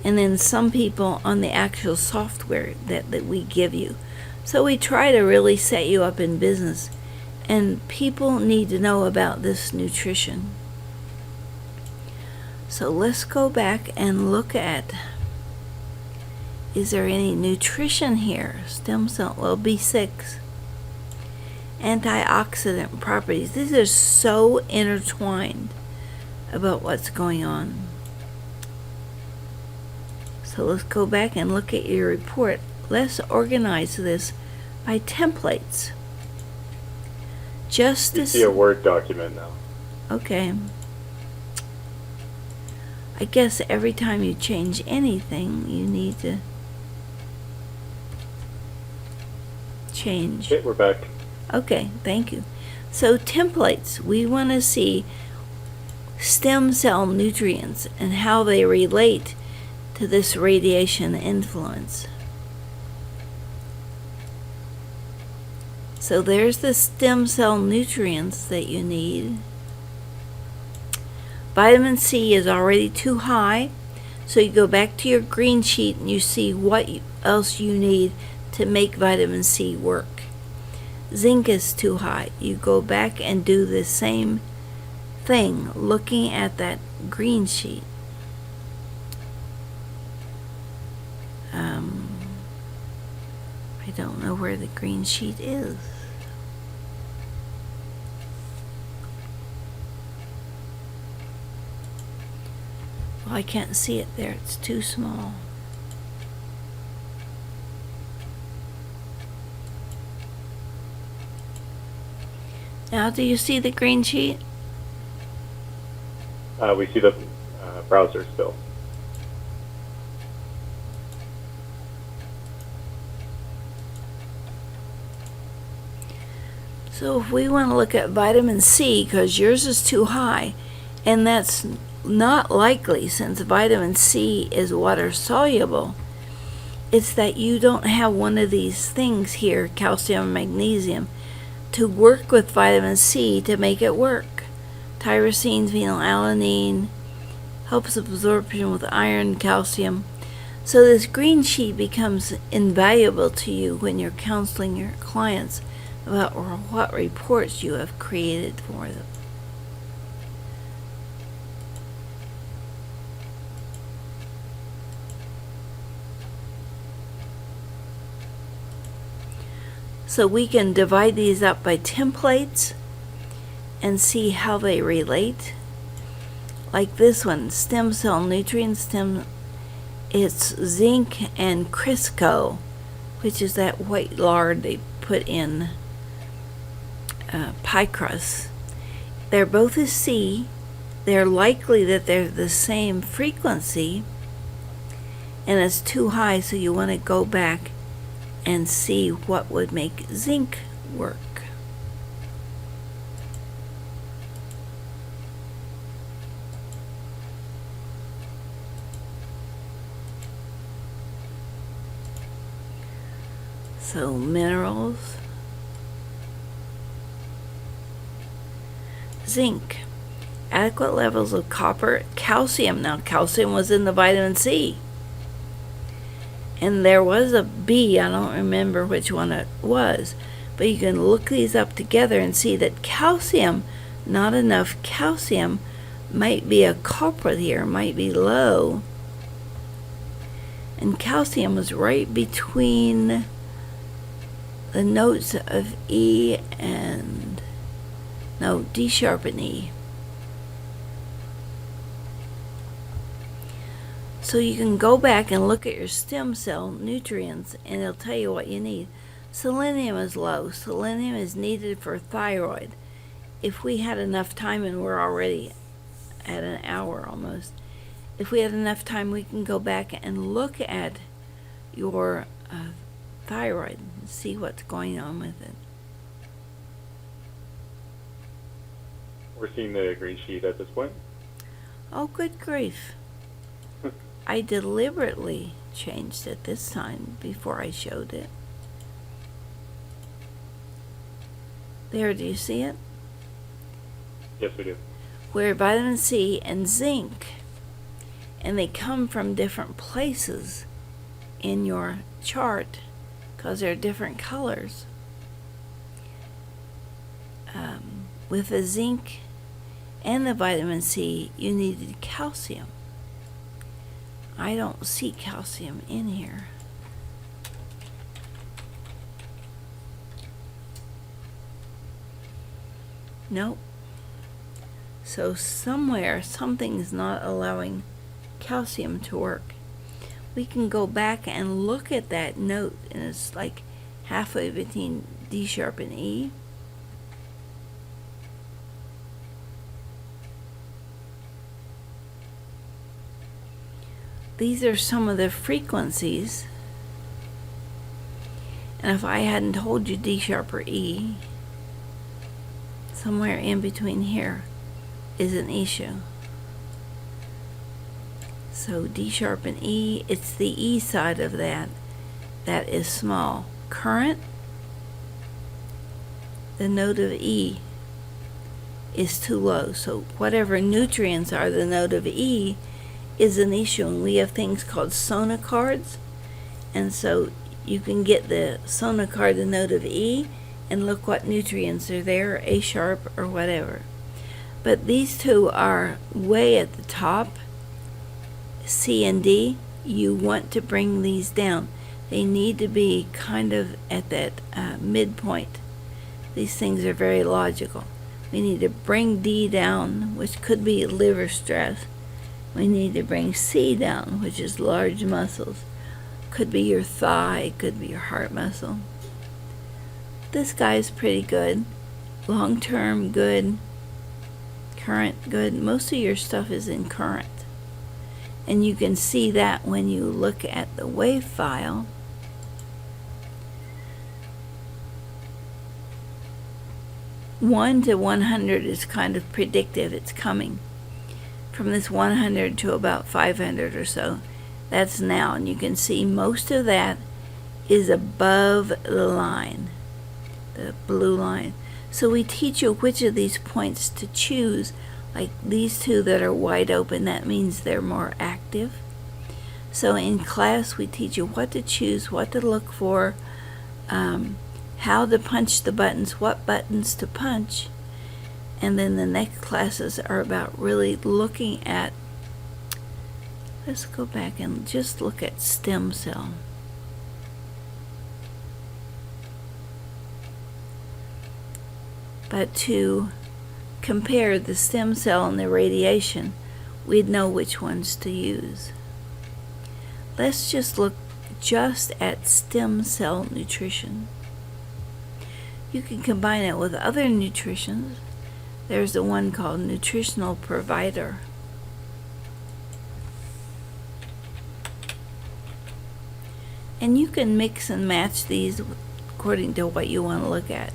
and then some people on the actual software that we give you. So we try to really set you up in business, and people need to know about this nutrition. So let's go back and look at, is there any nutrition here? Stem cell, well, B6. Antioxidant properties. These are so intertwined about what's going on. So let's go back and look at your report. Let's organize this by templates. Just You this. see a Word document now. Okay. I guess every time you change anything, you need to change. Okay, we're back. Okay, thank you. So templates, we want to see stem cell nutrients and how they relate to this radiation influence. So there's the stem cell nutrients that you need. Vitamin C is already too high, so you go back to your green sheet and you see what else you need to make vitamin C work. Zinc is too high. You go back and do the same thing, looking at that green sheet. I don't know where the green sheet is. Well, I can't see it there. It's too small. Now, do you see the green sheet? We see the browser still. So if we want to look at vitamin C, because yours is too high, and that's not likely since vitamin C is water soluble, it's that you don't have one of these things here, calcium and magnesium, to work with vitamin C to make it work. Tyrosine, phenylalanine, helps absorption with iron, calcium. So this green sheet becomes invaluable to you when you're counseling your clients about what reports you have created for them. So we can divide these up by templates and see how they relate. Like this one, stem cell nutrients, it's zinc and Crisco, which is that white lard they put in pie crust. They're both a C. They're likely that they're the same frequency, and it's too high, so you want to go back and see what would make zinc work. So minerals, zinc, adequate levels of copper, calcium. Now calcium was in the vitamin C. And there was a B, I don't remember which one it was, but you can look these up together and see that calcium, not enough calcium, might be a culprit here, might be low. And calcium was right between the notes of E and, no, D sharp and E. So you can go back and look at your stem cell nutrients and it'll tell you what you need. Selenium is low. Selenium is needed for thyroid. If we had enough time, and we're already at an hour almost, if we had enough time, we can go back and look at your thyroid and see what's going on with it. We're seeing the green sheet at this point. Oh, good grief. I deliberately changed it this time before I showed it. There, do you see it? Yes, we do. Where vitamin C and zinc, and they come from different places in your chart because they're different colors. With the zinc and the vitamin C, you needed calcium. I don't see calcium in here. Nope. So somewhere, something's not allowing calcium to work. We can go back and look at that note, and it's like halfway between D sharp and E. These are some of the frequencies. And if I hadn't told you D sharp or E, somewhere in between here is an issue. So D sharp and E, it's the E side of that that is small. Current, the note of E is too low. So whatever nutrients are the note of E is an issue. And we have things called sonocards. And so you can get the sonocard, the note of E, and look what nutrients are there, A sharp or whatever. But these two are way at the top, C and D. You want to bring these down. They need to be kind of at that midpoint. These things are very logical. We need to bring D down, which could be liver stress. We need to bring C down, which is large muscles. Could be your thigh, could be your heart muscle. This guy's pretty good. Long term, good. Current, good. Most of your stuff is in current. And you can see that when you look at the wave file. One to 100 is kind of predictive. It's coming. From this 100 to about 500 or so. That's now. And you can see most of that is above the line. The blue line. So we teach you which of these points to choose. Like these two that are wide open, that means they're more active. So in class we teach you what to choose, what to look for, how to punch the buttons, what buttons to punch. And then the next classes are about really looking at, let's go back and just look at stem cell. But to compare the stem cell and the radiation, we'd know which ones to use. Let's just look just at stem cell nutrition. You can combine it with other nutritions. There's the one called nutritional provider. And you can mix and match these according to what you want to look at.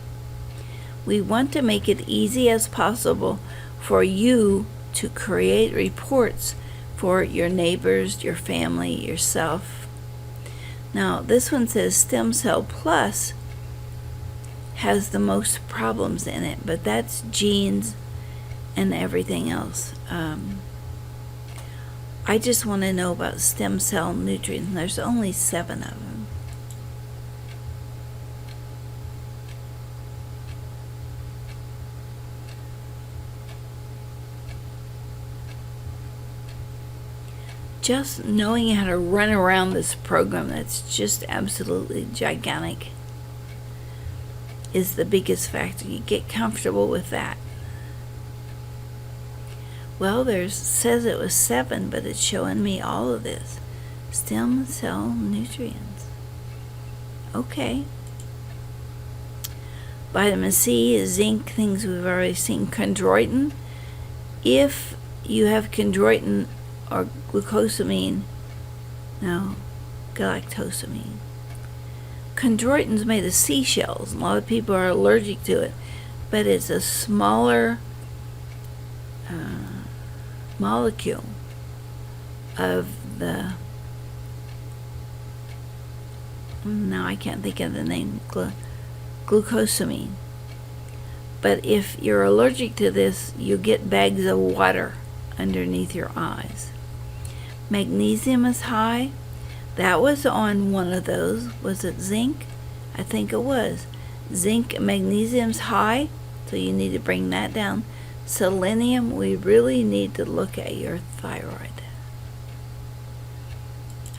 We want to make it easy as possible for you to create reports for your neighbors, your family, yourself. Now, this one says Stem Cell Plus has the most problems in it, but that's genes and everything else. I just want to know about stem cell nutrients. There's only 7 of them. Just knowing how to run around this program that's just absolutely gigantic is the biggest factor. You get comfortable with that. Well, says it was 7, but it's showing me all of this. Stem cell nutrients. Okay. Vitamin C, zinc, things we've already seen. Chondroitin. If you have chondroitin or glucosamine, no, galactosamine. Chondroitin's made of seashells. A lot of people are allergic to it, but it's a smaller molecule of the, now I can't think of the name, glucosamine. But if you're allergic to this, you get bags of water underneath your eyes. Magnesium is high. That was on one of those. Was it zinc? I think it was. Zinc and magnesium's high, so you need to bring that down. Selenium, we really need to look at your thyroid.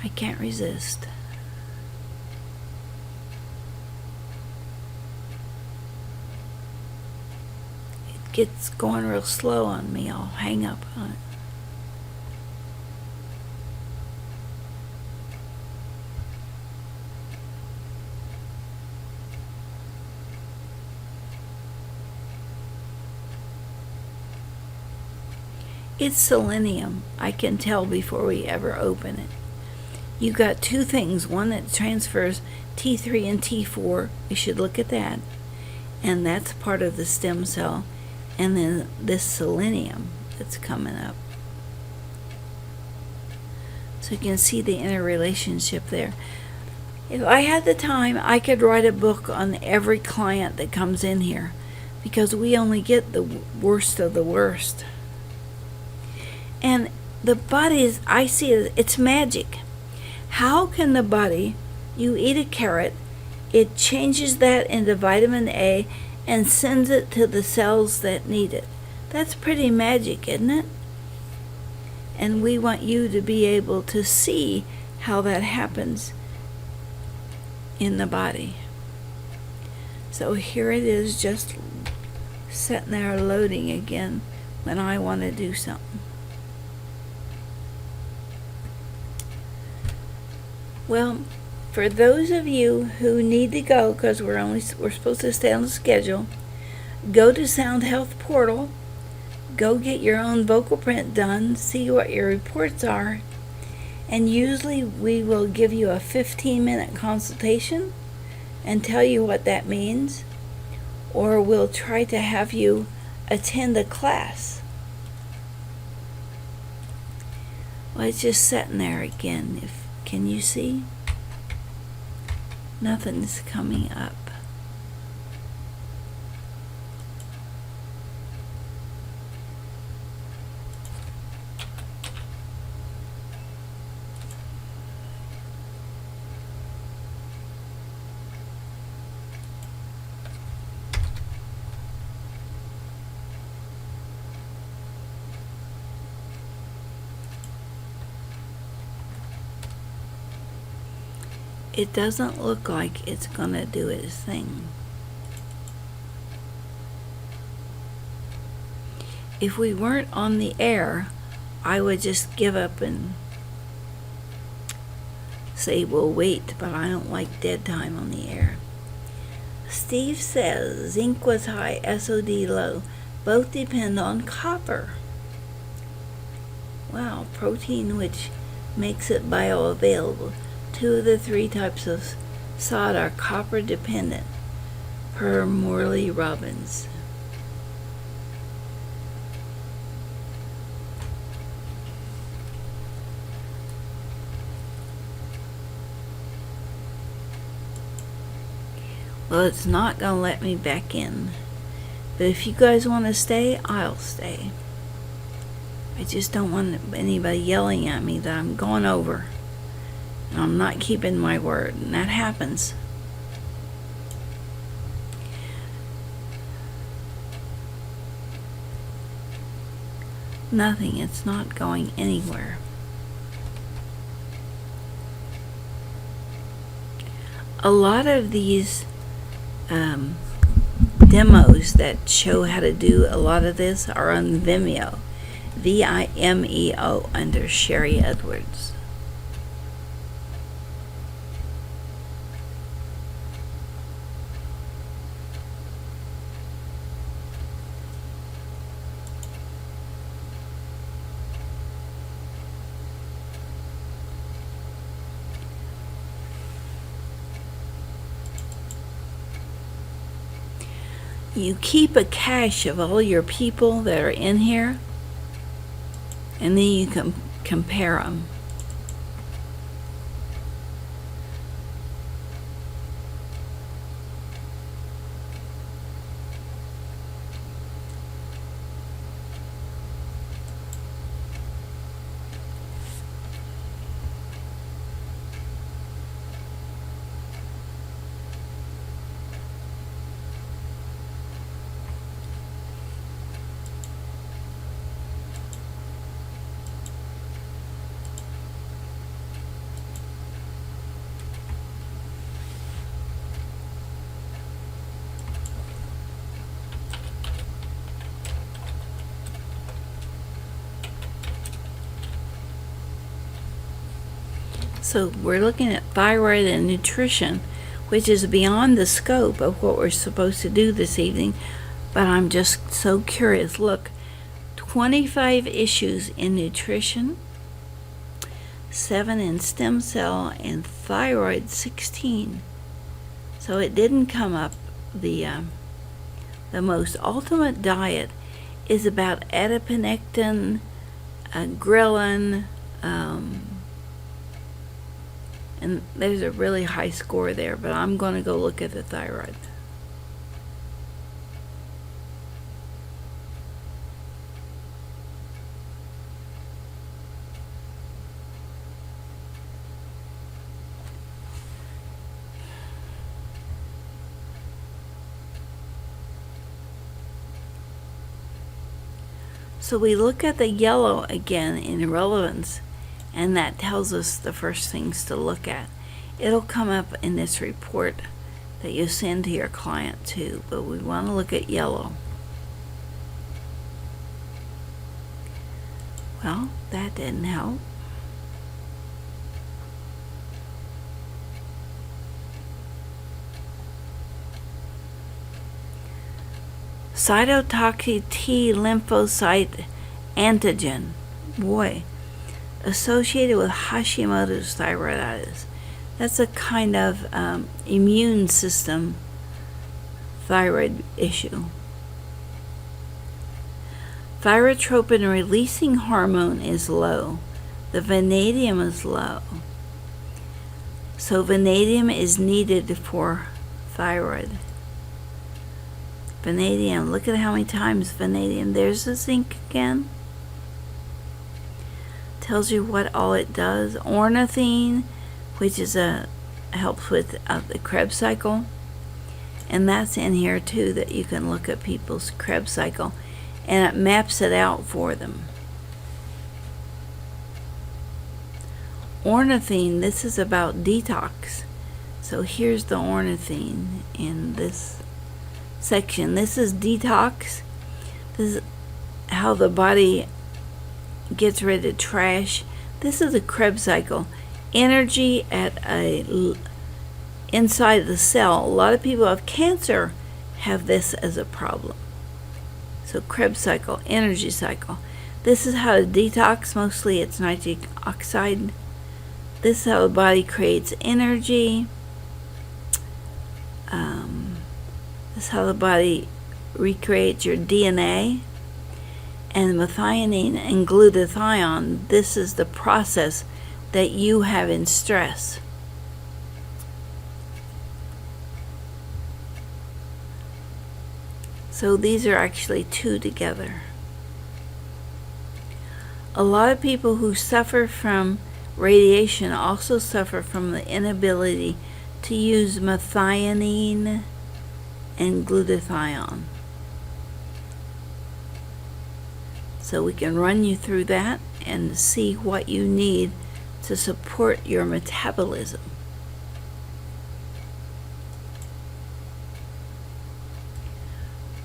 I can't resist. It gets going real slow on me. I'll hang up on it. It's selenium. I can tell before we ever open it. You got two things. One that transfers T3 and T4. We should look at that. And that's part of the stem cell. And then this selenium that's coming up. So you can see the interrelationship there. If I had the time, I could write a book on every client that comes in here, because we only get the worst of the worst. And the body is, I see it, it's magic. How can the body, you eat a carrot, it changes that into vitamin A and sends it to the cells that need it. That's pretty magic, isn't it? And we want you to be able to see how that happens in the body. So here it is, just sitting there loading again when I want to do something. Well, for those of you who need to go, because we're supposed to stay on the schedule, go to Sound Health Portal, go get your own vocal print done, see what your reports are, and usually we will give you a 15-minute consultation and tell you what that means, or we'll try to have you attend a class. Well, it's just sitting there again. Can you see? Nothing's coming up. It doesn't look like it's gonna do its thing. If we weren't on the air, I would just give up and say we'll wait, but I don't like dead time on the air. Steve says zinc was high, SOD low. Both depend on copper. Wow, protein which makes it bioavailable. 2 of the 3 types of sod are copper dependent, per Morley Robbins. Well, it's not going to let me back in. But if you guys want to stay, I'll stay. I just don't want anybody yelling at me that I'm going over. And I'm not keeping my word, and that happens. Nothing, it's not going anywhere. A lot of these demos that show how to do a lot of this are on Vimeo. Vimeo under Sharry Edwards. You keep a cache of all your people that are in here, and then you can compare them. So we're looking at thyroid and nutrition, which is beyond the scope of what we're supposed to do this evening, but I'm just so curious. Look, 25 issues in nutrition, 7 in stem cell, and thyroid 16. So it didn't come up. The most ultimate diet is about adiponectin, ghrelin, and there's a really high score there, but I'm going to go look at the thyroid. So we look at the yellow again in relevance, and that tells us the first things to look at. It'll come up in this report that you send to your client too, but we want to look at yellow. Well, that didn't help. Cytotoxic T lymphocyte antigen, boy, associated with Hashimoto's thyroiditis. That's a kind of immune system thyroid issue. Thyrotropin releasing hormone is low. The vanadium is low. So vanadium is needed for thyroid. Vanadium, look at how many times vanadium. There's the zinc again. Tells you what all it does. Ornithine, which is helps with the Krebs cycle. And that's in here too, that you can look at people's Krebs cycle. And it maps it out for them. Ornithine, this is about detox. So here's the ornithine in this section. This is detox. This is how the body gets rid of trash. This is a Krebs cycle. Energy at inside the cell. A lot of people who have cancer have this as a problem. So Krebs cycle, energy cycle. This is how to detox. Mostly it's nitric oxide. This is how the body creates energy. This is how the body recreates your DNA. And methionine and glutathione, this is the process that you have in stress. So these are actually two together. A lot of people who suffer from radiation also suffer from the inability to use methionine and glutathione. So we can run you through that and see what you need to support your metabolism.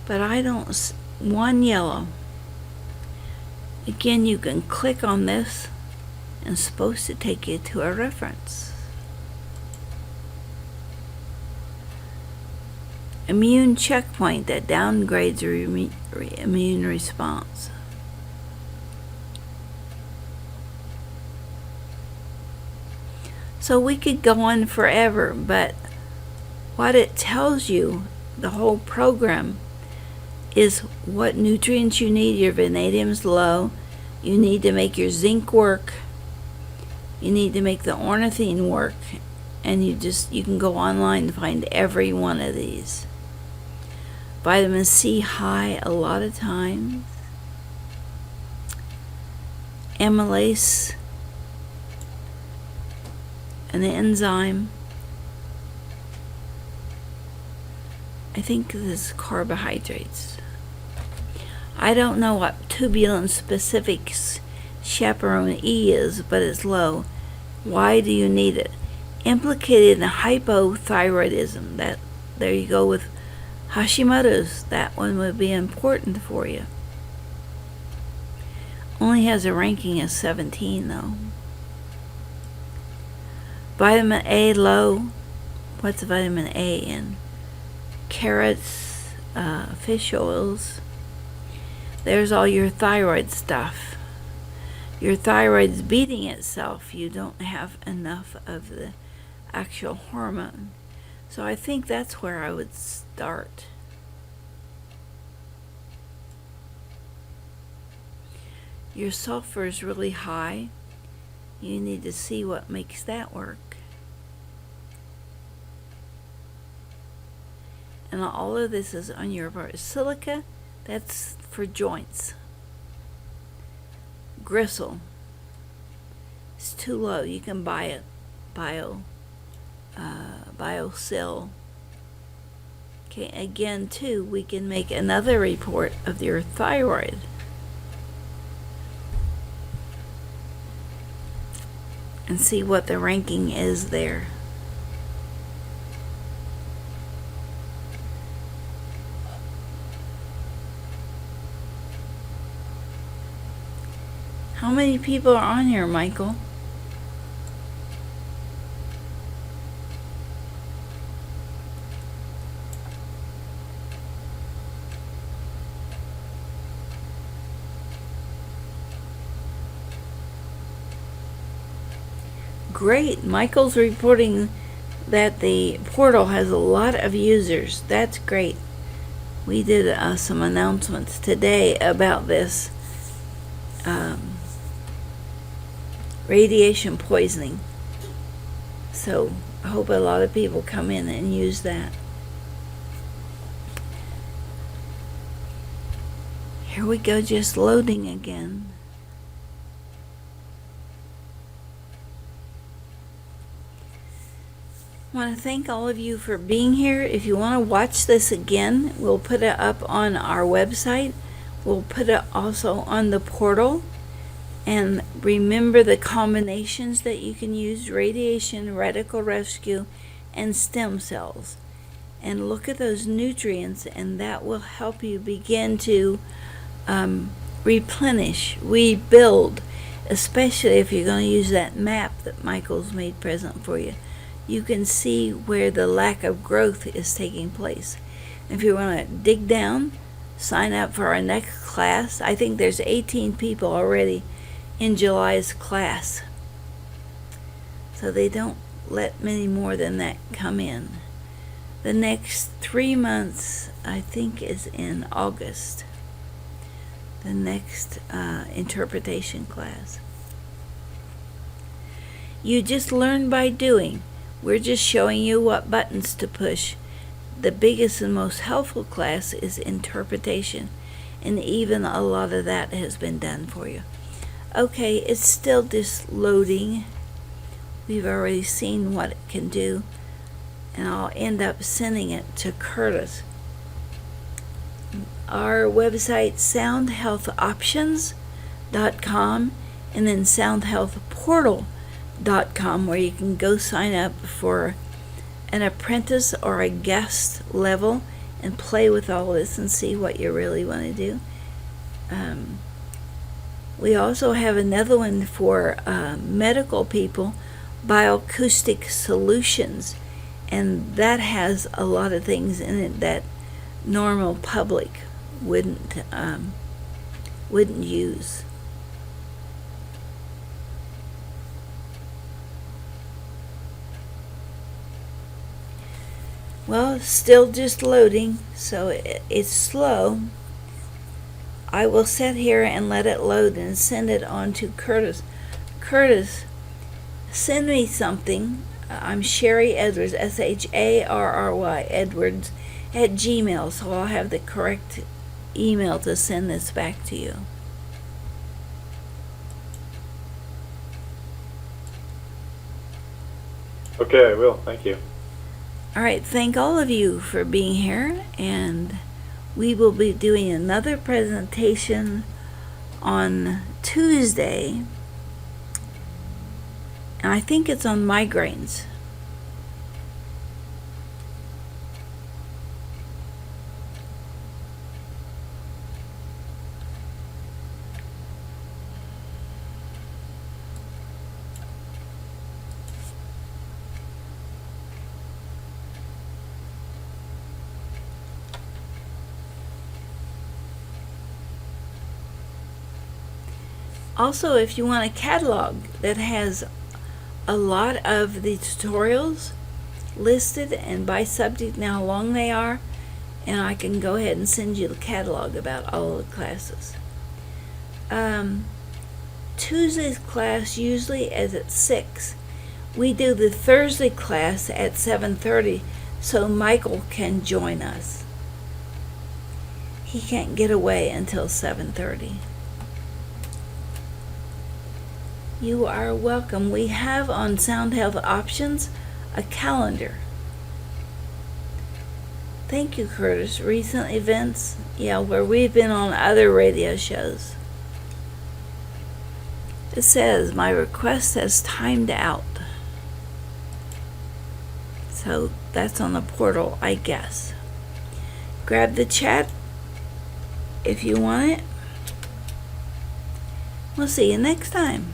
But I don't, one yellow. Again, you can click on this and it's supposed to take you to a reference. Immune checkpoint that downgrades your immune response. So we could go on forever, but what it tells you, the whole program, is what nutrients you need. Your vanadium's low. You need to make your zinc work. You need to make the ornithine work. And you can go online and find every one of these. Vitamin C high a lot of times. Amylase, an enzyme. I think this is carbohydrates. I don't know what tubulin specific chaperone E is, but it's low. Why do you need it? Implicated in hypothyroidism. There you go with Hashimoto's. That one would be important for you. Only has a ranking of 17 though. vitamin A low. What's vitamin A in? Carrots, fish oils. There's all your thyroid stuff. Your thyroid's beating itself. You don't have enough of the actual hormone. So I think that's where I would start. Your sulfur is really high. You need to see what makes that work. And all of this is on your part. Silica, that's for joints. Gristle, it's too low. You can buy it. BioCell. Okay, again, too, we can make another report of your thyroid. And see what the ranking is there. How many people are on here, Michael? Great. Michael's reporting that the portal has a lot of users. That's great. We did some announcements today about this. Radiation poisoning. So I hope a lot of people come in and use that. Here we go, just loading again. I want to thank all of you for being here. If you want to watch this again, we'll put it up on our website. We'll put it also on the portal. And remember the combinations that you can use: radiation, radical rescue, and stem cells. And look at those nutrients, and that will help you begin to replenish, rebuild, especially if you're going to use that map that Michael's made present for you. You can see where the lack of growth is taking place. If you want to dig down, sign up for our next class. I think there's 18 people already in July's class. So they don't let many more than that come in. The next 3 months, I think, is in August. The next interpretation class. You just learn by doing. We're just showing you what buttons to push. The biggest and most helpful class is interpretation, and even a lot of that has been done for you. Okay, it's still just loading. We've already seen what it can do, and I'll end up sending it to Curtis. Our website, soundhealthoptions.com, and then soundhealthportal.com, where you can go sign up for an apprentice or a guest level and play with all this and see what you really want to do. We also have another one for medical people, BioAcoustic Solutions, and that has a lot of things in it that normal public wouldn't use. Well, still just loading, so it's slow. I will sit here and let it load and send it on to Curtis. Curtis, send me something. I'm Sharry Edwards, Sharry Edwards at Gmail, so I'll have the correct email to send this back to you. Okay, I will. Thank you. All right, thank all of you for being here, and we will be doing another presentation on Tuesday, and I think it's on migraines. Also, if you want a catalog that has a lot of the tutorials listed and by subject and how long they are, and I can go ahead and send you the catalog about all of the classes. Tuesday's class usually is at 6. We do the Thursday class at 7:30 so Michael can join us. He can't get away until 7:30. You are welcome. We have on Sound Health Options a calendar. Thank you, Curtis. Recent events, yeah, where we've been on other radio shows. It says my request has timed out. So that's on the portal, I guess. Grab the chat if you want it. We'll see you next time.